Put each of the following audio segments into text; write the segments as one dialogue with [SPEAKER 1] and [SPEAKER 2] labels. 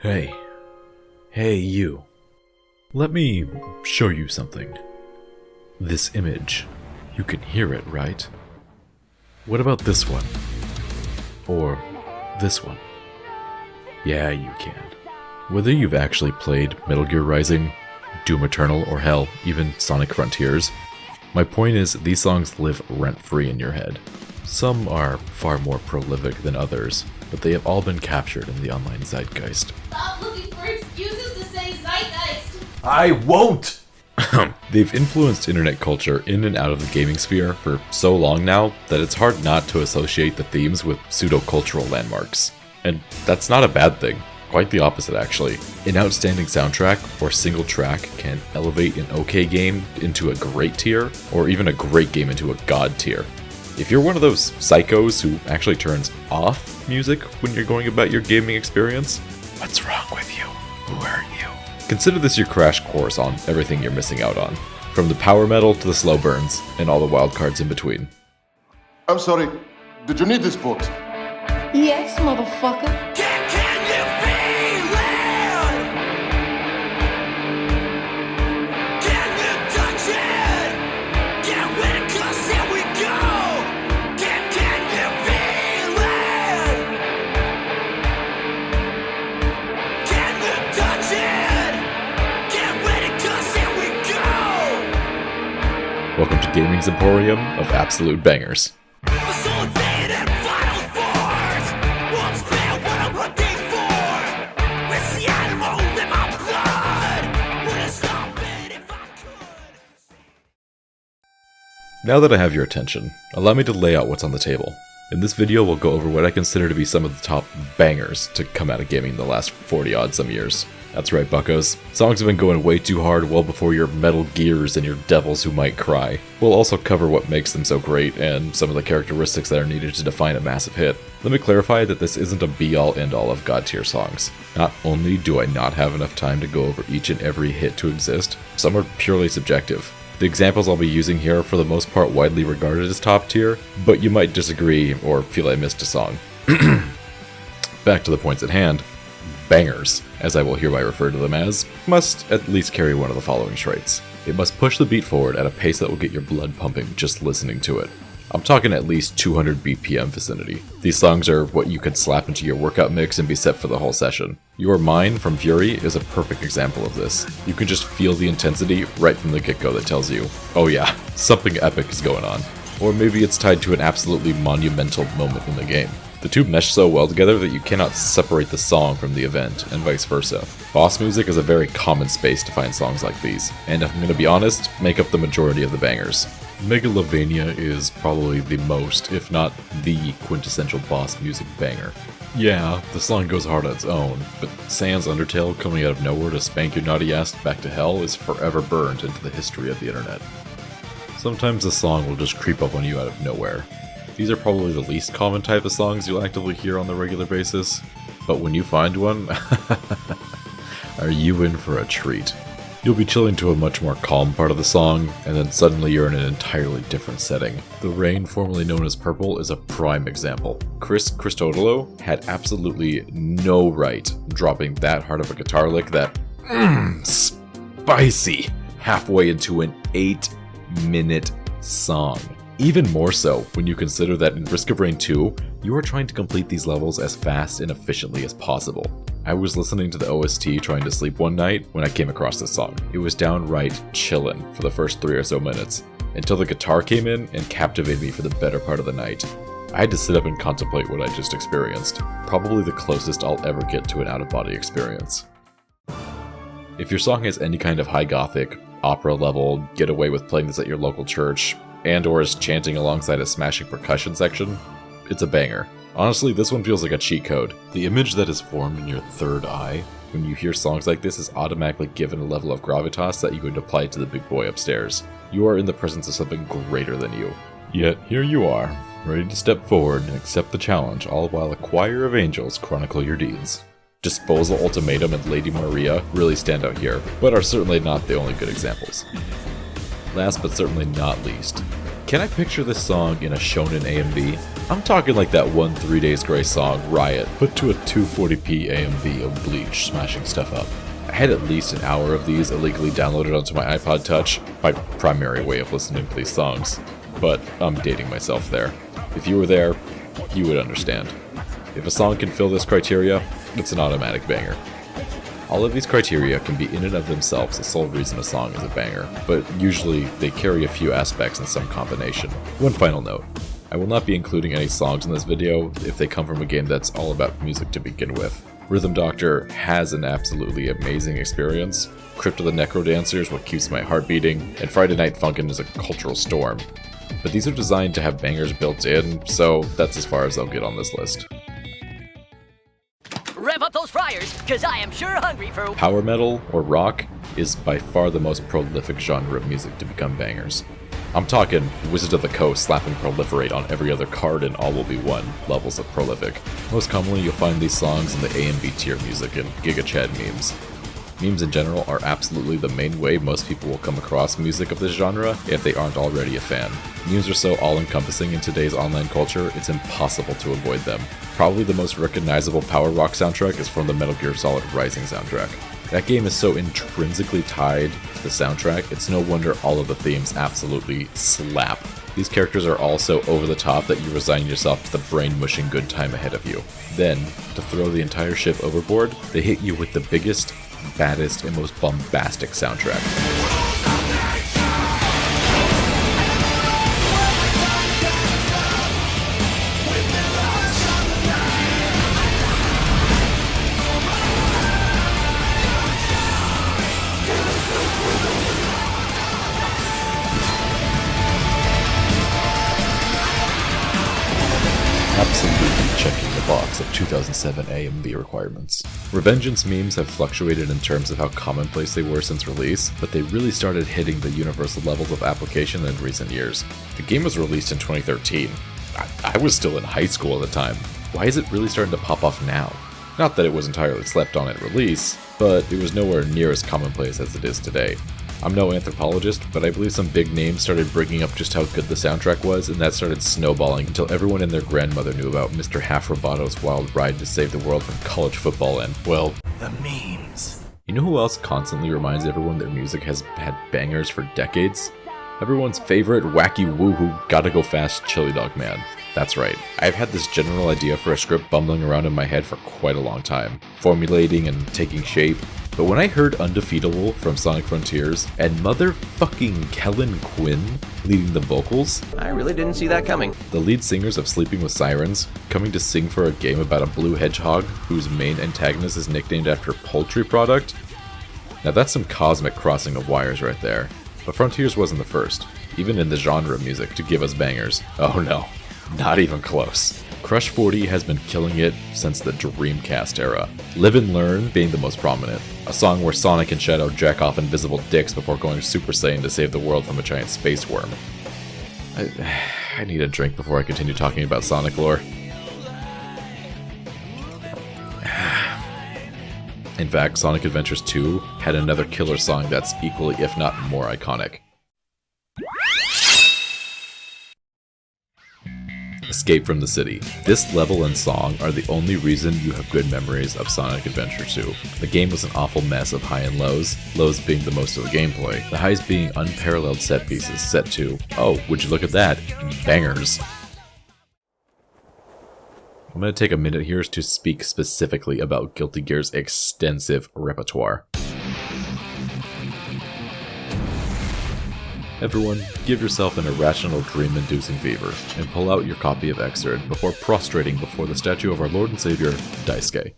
[SPEAKER 1] Hey. Hey, you. Let me show you something. This image. You can hear it, right? What about this one? Or this one? Yeah, you can. Whether you've actually played Metal Gear Rising, Doom Eternal, or hell, even Sonic Frontiers, my point is these songs live rent-free in your head. Some are far more prolific than others, but they have all been captured in the online zeitgeist.
[SPEAKER 2] Stop looking for excuses to say zeitgeist!
[SPEAKER 1] I won't! They've influenced internet culture in and out of the gaming sphere for so long now that it's hard not to associate the themes with pseudo-cultural landmarks. And that's not a bad thing. Quite the opposite, actually. An outstanding soundtrack or single track can elevate an okay game into a great tier, or even a great game into a god tier. If you're one of those psychos who actually turns off music when you're going about your gaming experience, what's wrong with you? Who are you? Consider this your crash course on everything you're missing out on. From the power metal to the slow burns, and all the wild cards in between.
[SPEAKER 3] I'm sorry, did you need this book?
[SPEAKER 4] Yes, motherfucker.
[SPEAKER 5] Can you feel it? Can you touch it? Get with it, 'cause here we go. Can you feel it? Can you touch it? Get with it, 'cause here we go.
[SPEAKER 1] Welcome to Gaming's Emporium of Absolute Bangers.
[SPEAKER 5] Facilitated vital force. Won't spare what I'm looking for. It's the animal in my blood. Wouldn't stop it if I could.
[SPEAKER 1] Now that I have your attention, allow me to lay out what's on the table. In this video, we'll go over what I consider to be some of the top bangers to come out of gaming in the last 40-odd some years. That's right, buckos. Songs have been going way too hard well before your Metal Gears and your Devils Who Might Cry. We'll also cover what makes them so great and some of the characteristics that are needed to define a massive hit. Let me clarify that this isn't a be-all end-all of god tier songs. Not only do I not have enough time to go over each and every hit to exist, some are purely subjective. The examples I'll be using here are for the most part widely regarded as top tier, but you might disagree or feel I missed a song. Back to the points at hand. Bangers, as I will hereby refer to them as, must at least carry one of the following traits. It must push the beat forward at a pace that will get your blood pumping just listening to it. I'm talking at least 200 BPM vicinity. These songs are what you could slap into your workout mix and be set for the whole session. Your Mind from Fury is a perfect example of this. You can just feel the intensity right from the get-go that tells you, oh yeah, something epic is going on. Or maybe it's tied to an absolutely monumental moment in the game. The two mesh so well together that you cannot separate the song from the event, and vice versa. Boss music is a very common space to find songs like these, and if I'm gonna be honest, make up the majority of the bangers. Megalovania is probably the most, if not the quintessential boss music banger. Yeah, the song goes hard on its own, but Sans Undertale coming out of nowhere to spank your naughty ass back to hell is forever burned into the history of the internet. Sometimes the song will just creep up on you out of nowhere. These are probably the least common type of songs you'll actively hear on the regular basis, but when you find one, are you in for a treat. You'll be chilling to a much more calm part of the song, and then suddenly you're in an entirely different setting. The Rain, formerly known as Purple, is a prime example. Chris Christodoulou had absolutely no right dropping that hard of a guitar lick that spicy halfway into an 8-minute song. Even more so when you consider that in Risk of Rain 2, you are trying to complete these levels as fast and efficiently as possible. I was listening to the OST trying to sleep one night when I came across this song. It was downright chillin' for the first 3 or so minutes, until the guitar came in and captivated me for the better part of the night. I had to sit up and contemplate what I just experienced, probably the closest I'll ever get to an out-of-body experience. If your song has any kind of high gothic, opera level, get away with playing this at your local church, and or is chanting alongside a smashing percussion section, it's a banger. Honestly, this one feels like a cheat code. The image that is formed in your third eye when you hear songs like this is automatically given a level of gravitas that you would apply to the big boy upstairs. You are in the presence of something greater than you. Yet here you are, ready to step forward and accept the challenge, all while a choir of angels chronicle your deeds. Disposal Ultimatum and Lady Maria really stand out here, but are certainly not the only good examples. Last but certainly not least, Can I picture this song in a shonen AMV? I'm talking like that one 3 Days Grace song, Riot, put to a 240p AMV of Bleach smashing stuff up. I had at least an hour of these illegally downloaded onto my iPod Touch, my primary way of listening to these songs. But I'm dating myself there. If you were there, you would understand. If a song can fill this criteria, it's an automatic banger. All of these criteria can be in and of themselves the sole reason a song is a banger, but usually they carry a few aspects in some combination. One final note. I will not be including any songs in this video if they come from a game that's all about music to begin with. Rhythm Doctor has an absolutely amazing experience, Crypt of the Necrodancer is what keeps my heart beating, and Friday Night Funkin' is a cultural storm. But these are designed to have bangers built in, so that's as far as I'll get on this list.
[SPEAKER 6] Rev up those fryers, cause I am sure hungry for...
[SPEAKER 1] Power metal, or rock, is by far the most prolific genre of music to become bangers. I'm talking Wizard of the Coast slapping proliferate on every other card and all will be one levels of prolific. Most commonly you'll find these songs in the A and B tier music and Giga Chad memes. Memes in general are absolutely the main way most people will come across music of this genre if they aren't already a fan. Memes are so all-encompassing in today's online culture, it's impossible to avoid them. Probably the most recognizable power rock soundtrack is from the Metal Gear Solid Rising soundtrack. That game is so intrinsically tied to the soundtrack, it's no wonder all of the themes absolutely slap. These characters are all so over the top that you resign yourself to the brain-mushing good time ahead of you. Then, to throw the entire ship overboard, they hit you with the biggest, baddest, and most bombastic soundtrack. Absolutely checking the box of 2007 AMV requirements. Revengeance memes have fluctuated in terms of how commonplace they were since release, but they really started hitting the universal levels of application in recent years. The game was released in 2013. I was still in high school at the time. Why is it really starting to pop off now? Not that it was entirely slept on at release, but it was nowhere near as commonplace as it is today. I'm no anthropologist, but I believe some big names started bringing up just how good the soundtrack was, and that started snowballing until everyone and their grandmother knew about Mr. Half Roboto's wild ride to save the world from college football and, well,
[SPEAKER 5] The memes.
[SPEAKER 1] You know who else constantly reminds everyone their music has had bangers for decades? Everyone's favorite wacky woohoo gotta go fast chili dog man. That's right, I've had this general idea for a script bumbling around in my head for quite a long time, formulating and taking shape. But when I heard Undefeatable from Sonic Frontiers, and motherfucking Kellen Quinn leading the vocals,
[SPEAKER 7] I really didn't see that coming.
[SPEAKER 1] the lead singers of Sleeping with Sirens, coming to sing for a game about a blue hedgehog whose main antagonist is nicknamed after a poultry product, now that's some cosmic crossing of wires right there. But Frontiers wasn't the first, even in the genre of music, to give us bangers. Oh no, not even close. Crush 40 has been killing it since the Dreamcast era, Live and Learn being the most prominent, a song where Sonic and Shadow jack off invisible dicks before going Super Saiyan to save the world from a giant space worm. I need a drink before I continue talking about Sonic lore. In fact, Sonic Adventures 2 had another killer song that's equally, if not more, iconic. Escape from the City. This level and song are the only reason you have good memories of Sonic Adventure 2. The game was an awful mess of high and lows, lows being the most of the gameplay, the highs being unparalleled set pieces set to, oh, would you look at that, bangers. I'm going to take a minute here to speak specifically about Guilty Gear's extensive repertoire. Everyone, give yourself an irrational dream-inducing fever, and pull out your copy of Exerd before prostrating before the statue of our Lord and Savior, Daisuke.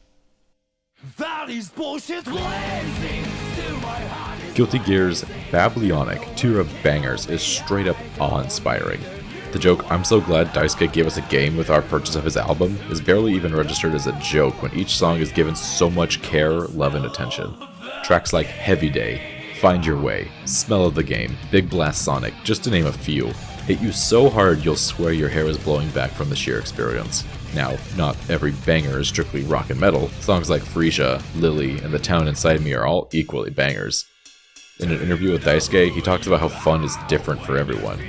[SPEAKER 5] That is bullshit blazing to my heart.
[SPEAKER 1] Guilty Gear's Babylonic tier of bangers is straight up awe-inspiring. The joke, "I'm so glad Daisuke gave us a game with our purchase of his album," is barely even registered as a joke when each song is given so much care, love, and attention. Tracks like Heavy Day, Find Your Way, Smell of the Game, Big Blast Sonic, just to name a few, hit you so hard you'll swear your hair is blowing back from the sheer experience. Now, not every banger is strictly rock and metal. Songs like Frisia, Lily, and The Town Inside Me are all equally bangers. In an interview with Daisuke, he talks about how fun is different for everyone.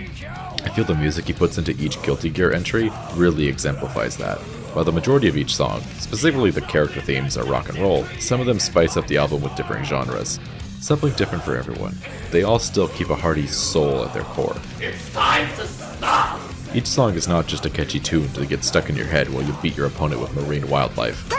[SPEAKER 1] I feel the music he puts into each Guilty Gear entry really exemplifies that. While the majority of each song, specifically the character themes, are rock and roll, some of them spice up the album with different genres. Something different for everyone. They all still keep a hearty soul at their core.
[SPEAKER 5] It's time to stop!
[SPEAKER 1] Each song is not just a catchy tune to get stuck in your head while you beat your opponent with marine wildlife.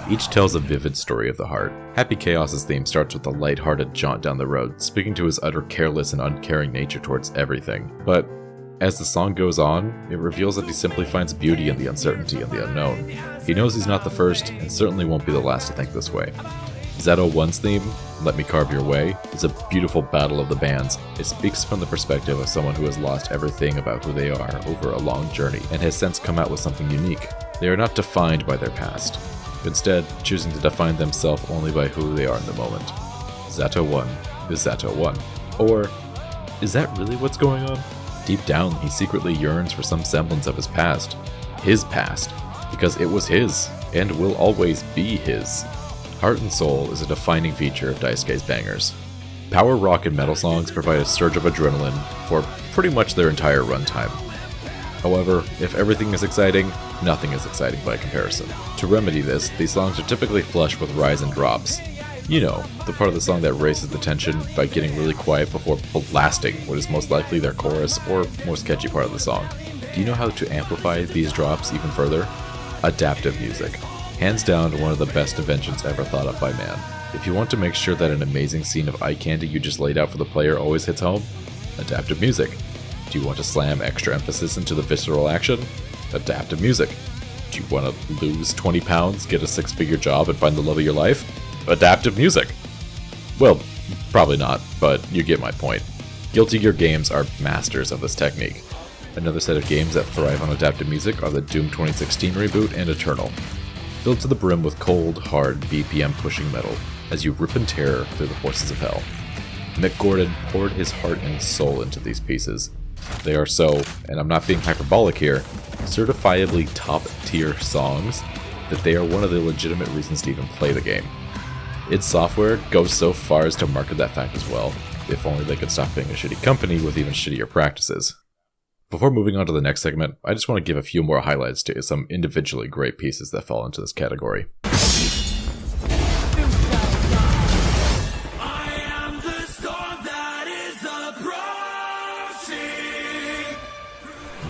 [SPEAKER 1] Each tells a vivid story of the heart. Happy Chaos's theme starts with a light-hearted jaunt down the road, speaking to his utter careless and uncaring nature towards everything. But as the song goes on, it reveals that he simply finds beauty in the uncertainty and the unknown. He knows he's not the first, and certainly won't be the last to think this way. Zato 1's theme, Let Me Carve Your Way, is a beautiful battle of the bands. It speaks from the perspective of someone who has lost everything about who they are over a long journey, and has since come out with something unique. They are not defined by their past, instead choosing to define themselves only by who they are in the moment. Zato 1 is Zato 1. Or, is that really what's going on? Deep down, he secretly yearns for some semblance of his past, because it was his, and will always be his. Heart and soul is a defining feature of Daisuke's bangers. Power rock and metal songs provide a surge of adrenaline for pretty much their entire runtime. However, if everything is exciting, nothing is exciting by comparison. To remedy this, these songs are typically flush with rise and drops. You know, the part of the song that raises the tension by getting really quiet before blasting what is most likely their chorus or most catchy part of the song. Do you know how to amplify these drops even further? Adaptive music. Hands down one of the best inventions ever thought up by man. If you want to make sure that an amazing scene of eye candy you just laid out for the player always hits home, adaptive music. Do you want to slam extra emphasis into the visceral action? Adaptive music. Do you want to lose 20 pounds, get a 6-figure job, and find the love of your life? Adaptive music. Well, probably not, but you get my point. Guilty Gear games are masters of this technique. Another set of games that thrive on adaptive music are the Doom 2016 reboot and Eternal. Filled to the brim with cold, hard, BPM pushing metal as you rip and tear through the forces of hell. Mick Gordon poured his heart and soul into these pieces. They are so, and I'm not being hyperbolic here, certifiably top-tier songs that they are one of the legitimate reasons to even play the game. Id Software goes so far as to market that fact as well, if only they could stop being a shitty company with even shittier practices. Before moving on to the next segment, I just want to give a few more highlights to some individually great pieces that fall into this category.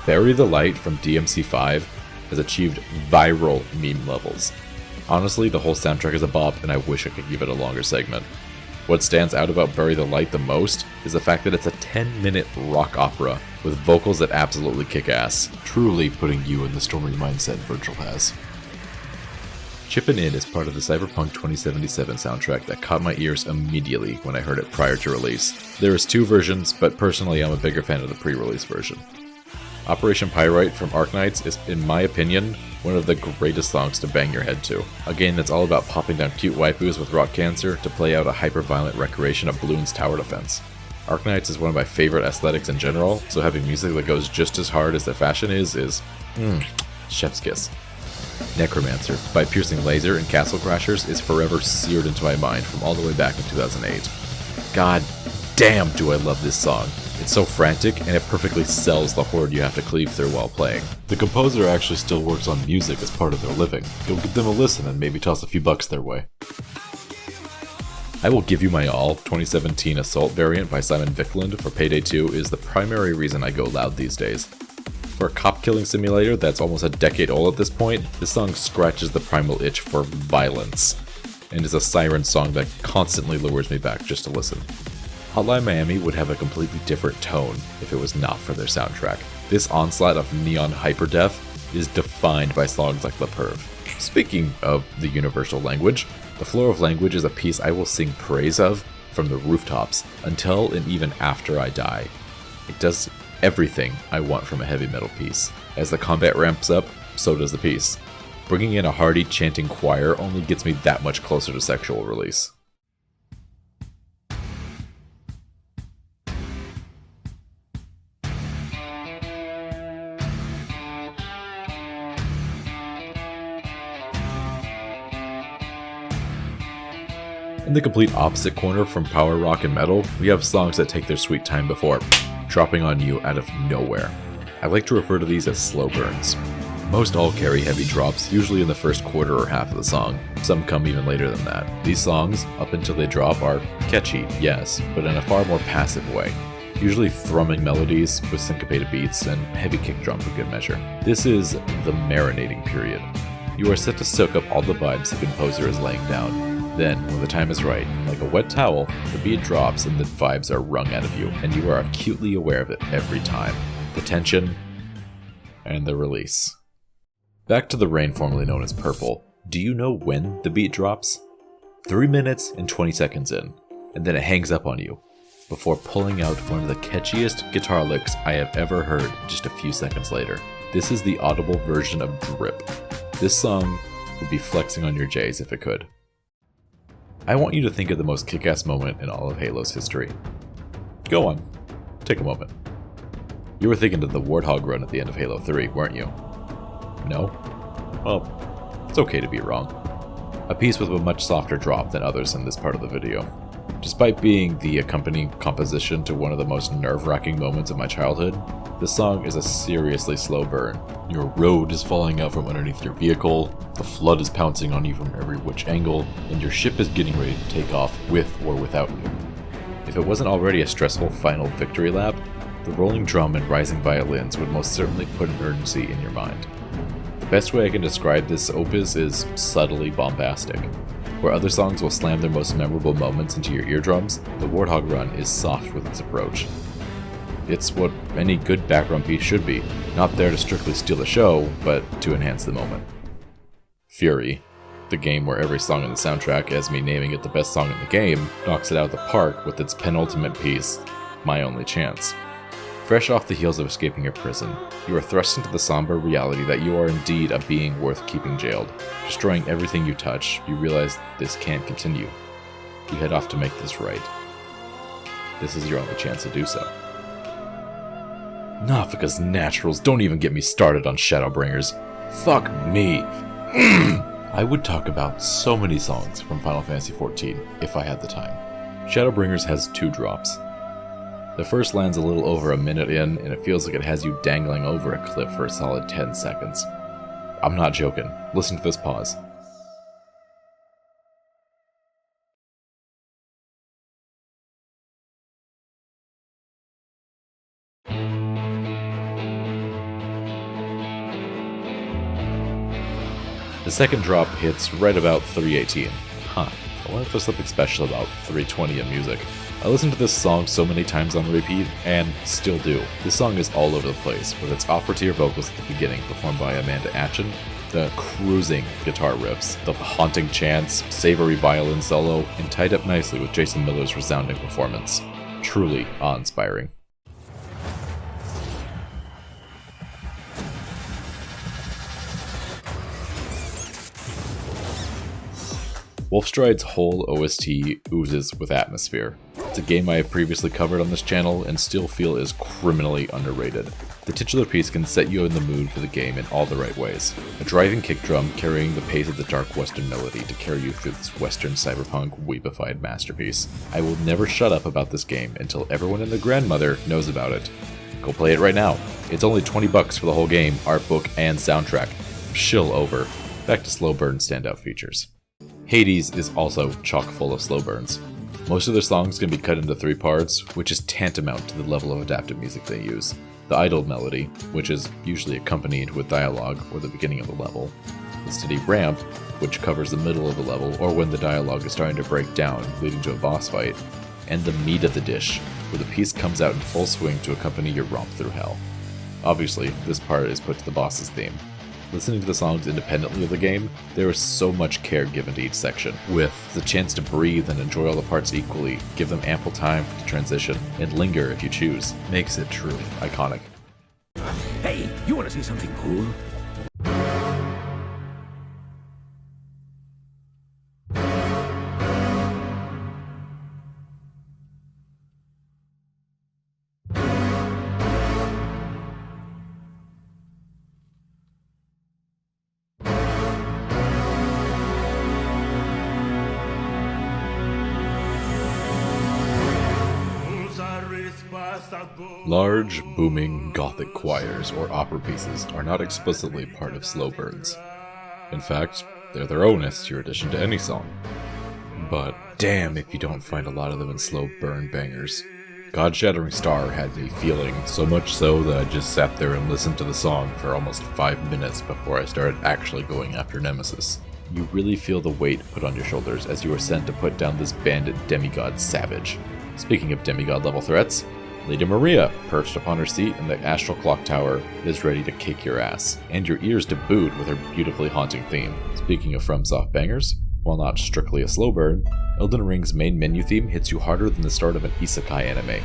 [SPEAKER 1] Bury the Light from DMC5 has achieved viral meme levels. Honestly, the whole soundtrack is a bop, and I wish I could give it a longer segment. What stands out about Bury the Light the most is the fact that it's a 10-minute rock opera with vocals that absolutely kick ass, truly putting you in the stormy mindset Virgil has. Chippin' In is part of the Cyberpunk 2077 soundtrack that caught my ears immediately when I heard it prior to release. There is 2 versions, but personally I'm a bigger fan of the pre-release version. Operation Pyrite from Arknights is, in my opinion, one of the greatest songs to bang your head to. A game that's all about popping down cute waifus with rock cancer to play out a hyper-violent recreation of Bloons tower defense. Arknights is one of my favorite aesthetics in general, so having music that goes just as hard as their fashion is chef's kiss. Necromancer by Piercing Laser and Castle Crashers is forever seared into my mind from all the way back in 2008. God damn do I love this song. It's so frantic, and it perfectly sells the horde you have to cleave through while playing. The composer actually still works on music as part of their living. Go give them a listen and maybe toss a few bucks their way. I Will Give You My All 2017 Assault variant by Simon Viklund for Payday 2 is the primary reason I go loud these days. For a cop-killing simulator that's almost a decade old at this point, this song scratches the primal itch for violence, and is a siren song that constantly lures me back just to listen. Hotline Miami would have a completely different tone if it was not for their soundtrack. This onslaught of neon hyperdeath is defined by songs like La Perv. Speaking of the universal language, The Floor of Language is a piece I will sing praise of from the rooftops until and even after I die. It does everything I want from a heavy metal piece. As the combat ramps up, so does the piece. Bringing in a hearty chanting choir only gets me that much closer to sexual release. In the complete opposite corner from power rock and metal, we have songs that take their sweet time before dropping on you out of nowhere. I like to refer to these as slow burns. Most all carry heavy drops, usually in the first quarter or half of the song. Some come even later than that. These songs, up until they drop, are catchy, yes, but in a far more passive way. Usually thrumming melodies with syncopated beats and heavy kick drum for good measure. This is the marinating period. You are set to soak up all the vibes the composer is laying down. Then, when the time is right, like a wet towel, the beat drops and the vibes are wrung out of you, and you are acutely aware of it every time. The tension and the release. Back to the rain formerly known as Purple. Do you know when the beat drops? 3 minutes and 20 seconds in, and then it hangs up on you, before pulling out one of the catchiest guitar licks I have ever heard just a few seconds later. This is the audible version of Drip. This song would be flexing on your J's if it could. I want you to think of the most kick-ass moment in all of Halo's history. Go on, take a moment. You were thinking of the Warthog run at the end of Halo 3, weren't you? No? Well, it's okay to be wrong. A piece with a much softer drop than others in this part of the video. Despite being the accompanying composition to one of the most nerve-wracking moments of my childhood, this song is a seriously slow burn. Your road is falling out from underneath your vehicle, the flood is pouncing on you from every which angle, and your ship is getting ready to take off with or without you. If it wasn't already a stressful final victory lap, the rolling drum and rising violins would most certainly put an urgency in your mind. The best way I can describe this opus is subtly bombastic. Where other songs will slam their most memorable moments into your eardrums, the Warthog Run is soft with its approach. It's what any good background piece should be, not there to strictly steal the show, but to enhance the moment. Fury, the game where every song in the soundtrack, as me naming it the best song in the game, knocks it out of the park with its penultimate piece, My Only Chance. Fresh off the heels of escaping your prison, you are thrust into the somber reality that you are indeed a being worth keeping jailed. Destroying everything you touch, you realize this can't continue. You head off to make this right. This is your only chance to do so. Nafika's Naturals, don't even get me started on Shadowbringers. Fuck me. I would talk about so many songs from Final Fantasy XIV if I had the time. Shadowbringers has 2 drops. The first lands a little over a minute in, and it feels like it has you dangling over a cliff for a solid 10 seconds. I'm not joking. Listen to this pause. The second drop hits right about 3:18. Huh, I wonder if there's something special about 3:20 in music. I listened to this song so many times on repeat, and still do. This song is all over the place, with its opera-tier vocals at the beginning performed by Amanda Atchen, the cruising guitar riffs, the haunting chants, savory violin solo, and tied up nicely with Jason Miller's resounding performance. Truly awe-inspiring. Wolfstride's whole OST oozes with atmosphere. It's a game I have previously covered on this channel and still feel is criminally underrated. The titular piece can set you in the mood for the game in all the right ways. A driving kick drum carrying the pace of the dark western melody to carry you through this western cyberpunk weepified masterpiece. I will never shut up about this game until everyone and their grandmother knows about it. Go play it right now. It's only $20 for the whole game, art book, and soundtrack. Shill over. Back to slow burn standout features. Hades is also chock full of slow burns. Most of their songs can be cut into 3 parts, which is tantamount to the level of adaptive music they use. The idle melody, which is usually accompanied with dialogue or the beginning of a level. The steady ramp, which covers the middle of a level or when the dialogue is starting to break down, leading to a boss fight. And the meat of the dish, where the piece comes out in full swing to accompany your romp through hell. Obviously, this part is put to the boss's theme. Listening to the songs independently of the game, there is so much care given to each section, with the chance to breathe and enjoy all the parts equally, give them ample time for the transition, and linger if you choose, makes it truly iconic.
[SPEAKER 5] Hey, you wanna see something cool?
[SPEAKER 1] Large, booming, gothic choirs or opera pieces are not explicitly part of slow burns. In fact, they're their own S-tier addition to any song. But damn if you don't find a lot of them in slow burn bangers. God-Shattering Star had me feeling, so much so that I just sat there and listened to the song for almost 5 minutes before I started actually going after Nemesis. You really feel the weight put on your shoulders as you are sent to put down this bandit demigod savage. Speaking of demigod level threats, Lady Maria, perched upon her seat in the Astral Clock Tower, is ready to kick your ass, and your ears to boot with her beautifully haunting theme. Speaking of FromSoft bangers, while not strictly a slow burn, Elden Ring's main menu theme hits you harder than the start of an isekai anime.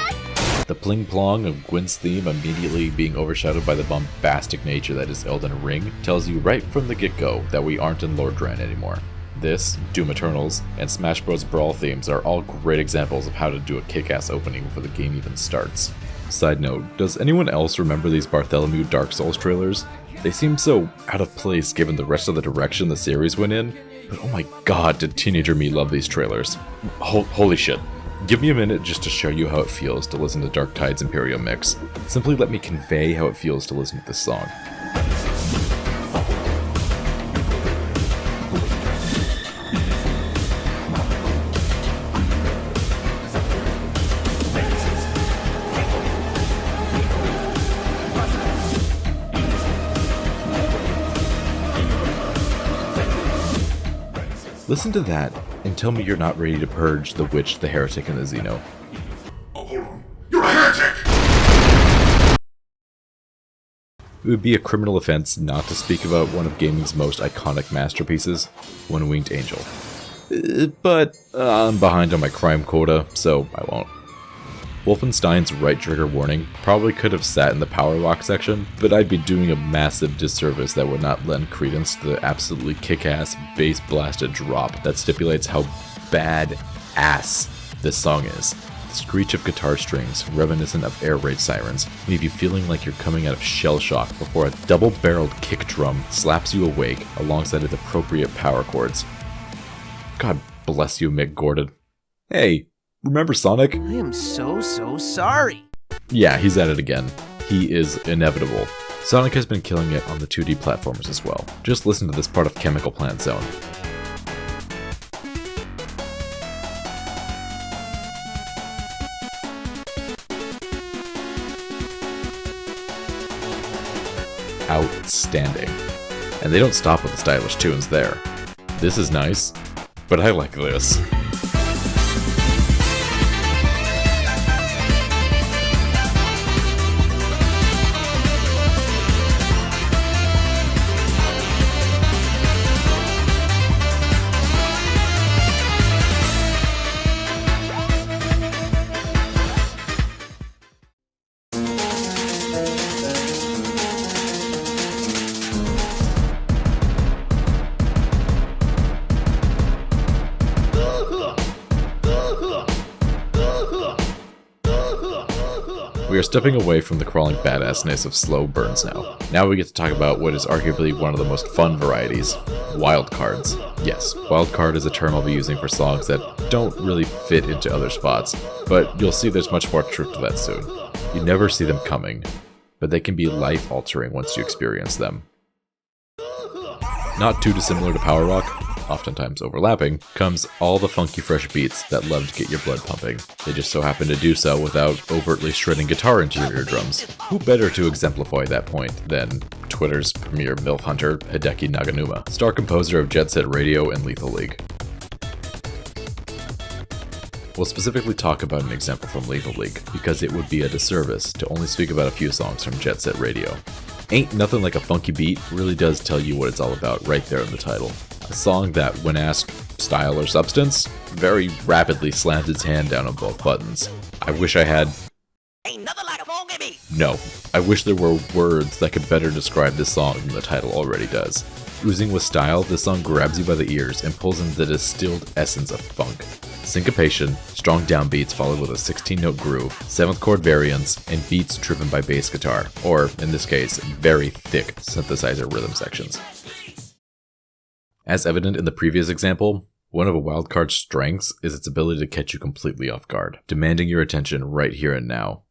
[SPEAKER 1] The pling-plong of Gwyn's theme immediately being overshadowed by the bombastic nature that is Elden Ring tells you right from the get-go that we aren't in Lordran anymore. This, Doom Eternals, and Smash Bros. Brawl themes are all great examples of how to do a kick-ass opening before the game even starts. Side note, does anyone else remember these Bartholomew Dark Souls trailers? They seem so out of place given the rest of the direction the series went in, but oh my god, did teenager me love these trailers. Holy shit. Give me a minute just to show you how it feels to listen to Dark Tide's Imperium mix. Simply let me convey how it feels to listen to this song. Listen to that, and tell me you're not ready to purge the witch, the heretic, and the Xeno.
[SPEAKER 3] Oh, hold on. You're a heretic!
[SPEAKER 1] It would be a criminal offense not to speak about one of gaming's most iconic masterpieces, One Winged Angel. But I'm behind on my crime quota, so I won't. Wolfenstein's right trigger warning probably could have sat in the power lock section, but I'd be doing a massive disservice that would not lend credence to the absolutely kick-ass bass-blasted drop that stipulates how bad-ass this song is. The screech of guitar strings, reminiscent of air raid sirens, leave you feeling like you're coming out of shell shock before a double-barreled kick drum slaps you awake alongside its appropriate power chords. God bless you, Mick Gordon. Hey, remember Sonic?
[SPEAKER 7] I am so sorry.
[SPEAKER 1] Yeah, he's at it again. He is inevitable. Sonic has been killing it on the 2D platformers as well. Just listen to this part of Chemical Plant Zone. Outstanding. And they don't stop with the stylish tunes there. This is nice, but I like this. We are stepping away from the crawling badassness of slow burns now. Now we get to talk about what is arguably one of the most fun varieties, wildcards. Yes, wildcard is a term I'll be using for songs that don't really fit into other spots, but you'll see there's much more truth to that soon. You never see them coming, but they can be life-altering once you experience them. Not too dissimilar to power rock, oftentimes overlapping, comes all the funky fresh beats that love to get your blood pumping. They just so happen to do so without overtly shredding guitar into your eardrums. Who better to exemplify that point than Twitter's premier MILF hunter, Hideki Naganuma, star composer of Jet Set Radio and Lethal League. We'll specifically talk about an example from Lethal League, because it would be a disservice to only speak about a few songs from Jet Set Radio. Ain't Nothing Like a Funky Beat really does tell you what it's all about right there in the title. A song that, when asked style or substance, very rapidly slams its hand down on both buttons. I wish I had...
[SPEAKER 6] Ain't nothing like a funky beat.
[SPEAKER 1] No, I wish there were words that could better describe this song than the title already does. Oozing with style, this song grabs you by the ears and pulls in the distilled essence of funk. Syncopation, strong downbeats followed with a 16-note groove, 7th chord variants, and beats driven by bass guitar, or, in this case, very thick synthesizer rhythm sections. As evident in the previous example, one of a wildcard's strengths is its ability to catch you completely off guard, demanding your attention right here and now.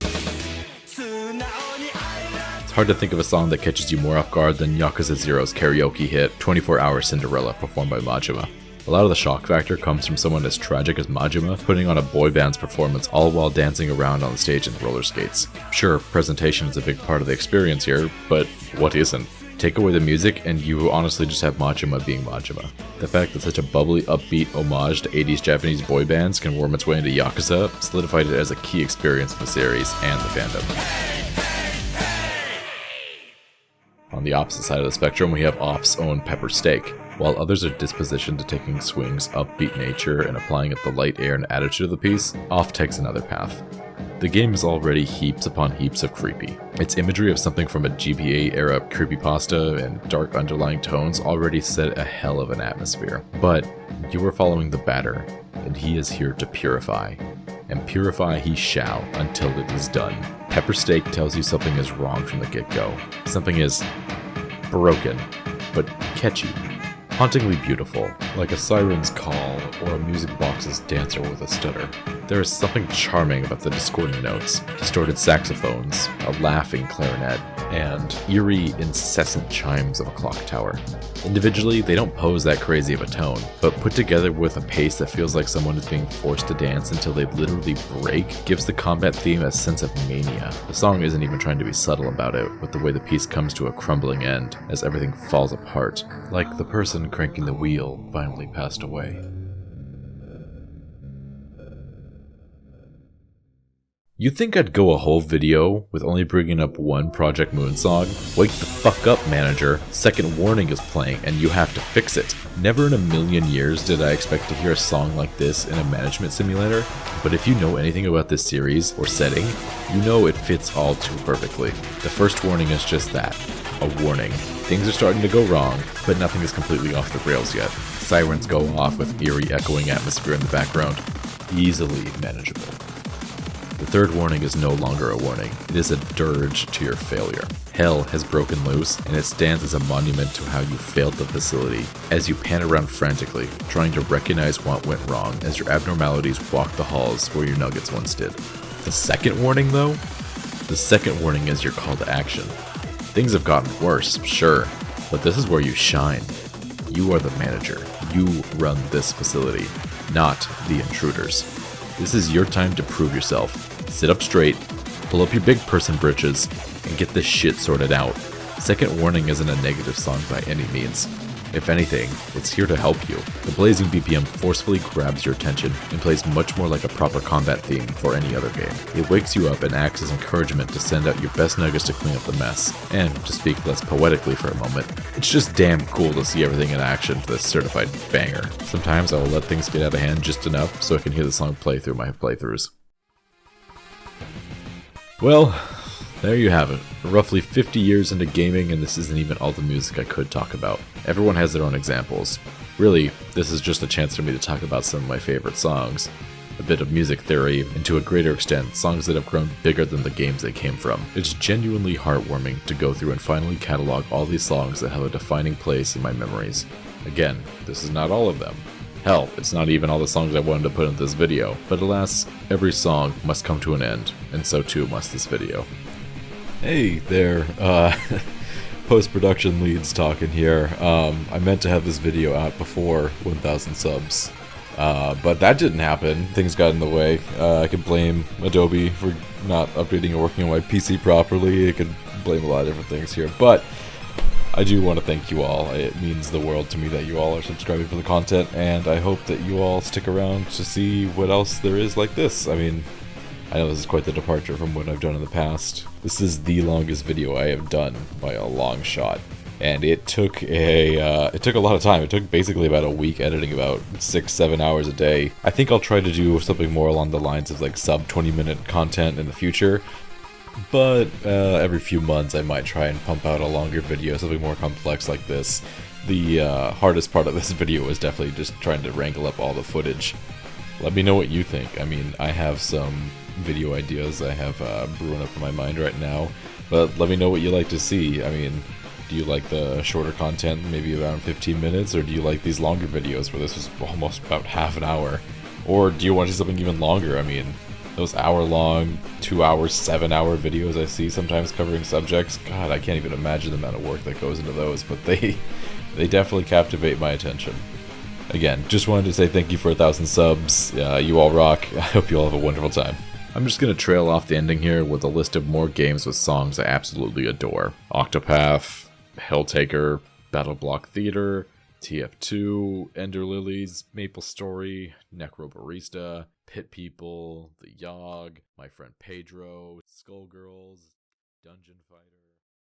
[SPEAKER 1] Hard to think of a song that catches you more off guard than Yakuza 0's karaoke hit 24-Hour Cinderella performed by Majima. A lot of the shock factor comes from someone as tragic as Majima putting on a boy band's performance all while dancing around on the stage in roller skates. Sure, presentation is a big part of the experience here, but what isn't? Take away the music and you honestly just have Majima being Majima. The fact that such a bubbly, upbeat homage to 80s Japanese boy bands can worm its way into Yakuza solidified it as a key experience in the series and the fandom. On the opposite side of the spectrum, we have Off's own Pepper Steak. While others are dispositioned to taking Swing's upbeat nature and applying it the light air and attitude of the piece, Off takes another path. The game is already heaps upon heaps of creepy. Its imagery of something from a GBA-era creepypasta and dark underlying tones already set a hell of an atmosphere. But you are following the batter, and he is here to purify. And purify he shall until it is done. Pepper Steak tells you something is wrong from the get-go. Something is broken, but catchy. Hauntingly beautiful, like a siren's call or a music box's dancer with a stutter. There is something charming about the discordant notes, distorted saxophones, a laughing clarinet, and eerie, incessant chimes of a clock tower. Individually, they don't pose that crazy of a tone, but put together with a pace that feels like someone is being forced to dance until they literally break, gives the combat theme a sense of mania. The song isn't even trying to be subtle about it, with the way the piece comes to a crumbling end, as everything falls apart, like the person cranking the wheel finally passed away. You'd think I'd go a whole video with only bringing up one Project Moon song? Wake the fuck up, manager. Second Warning is playing and you have to fix it. Never in a million years did I expect to hear a song like this in a management simulator, but if you know anything about this series or setting, you know it fits all too perfectly. The first warning is just that, a warning. Things are starting to go wrong, but nothing is completely off the rails yet. Sirens go off with eerie echoing atmosphere in the background. Easily manageable. The third warning is no longer a warning, it is a dirge to your failure. Hell has broken loose, and it stands as a monument to how you failed the facility, as you pan around frantically, trying to recognize what went wrong as your abnormalities walk the halls where your nuggets once did. The second warning, though? The second warning is your call to action. Things have gotten worse, sure, but this is where you shine. You are the manager. You run this facility, not the intruders. This is your time to prove yourself. Sit up straight, pull up your big person britches, and get this shit sorted out. Second Warning isn't a negative song by any means. If anything, it's here to help you. The blazing BPM forcefully grabs your attention and plays much more like a proper combat theme for any other game. It wakes you up and acts as encouragement to send out your best nuggets to clean up the mess. And, to speak less poetically for a moment, it's just damn cool to see everything in action to this certified banger. Sometimes I will let things get out of hand just enough so I can hear the song play through my playthroughs. Well, there you have it. Roughly 50 years into gaming, and this isn't even all the music I could talk about. Everyone has their own examples. Really, this is just a chance for me to talk about some of my favorite songs. A bit of music theory, and to a greater extent, songs that have grown bigger than the games they came from. It's genuinely heartwarming to go through and finally catalog all these songs that have a defining place in my memories. Again, this is not all of them. Hell, it's not even all the songs I wanted to put in this video, but alas, every song must come to an end, and so too must this video. Hey there, post-production leads talking here. I meant to have this video out before 1,000 subs, but that didn't happen. Things got in the way. I could blame Adobe for not updating and working on my PC properly. I could blame a lot of different things here, but I do want to thank you all. It means the world to me that you all are subscribing for the content, and I hope that you all stick around to see what else there is like this. I mean, I know this is quite the departure from what I've done in the past. This is the longest video I have done by a long shot, and it took a lot of time. It took basically about a week editing about 6-7 hours a day. I think I'll try to do something more along the lines of like sub 20-minute content in the future. But every few months I might try and pump out a longer video, something more complex like this. The hardest part of this video was definitely just trying to wrangle up all the footage. Let me know what you think. I mean, I have some video ideas I have brewing up in my mind right now, but let me know what you like to see. I mean, do you like the shorter content, maybe around 15 minutes, or do you like these longer videos where this was almost about half an hour? Or do you want to see something even longer? I mean, Those hour-long, 2-hour, 7-hour videos I see sometimes covering subjects, God, I can't even imagine the amount of work that goes into those, but they definitely captivate my attention. Again, just wanted to say thank you for 1,000 subs. You all rock. I hope you all have a wonderful time. I'm just going to trail off the ending here with a list of more games with songs I absolutely adore. Octopath, Helltaker, Battle Block Theater, TF2, Ender Lilies, Maple Story, Necro Barista, Pit People, The Yogg, My Friend Pedro, Skullgirls, Dungeon Fighter.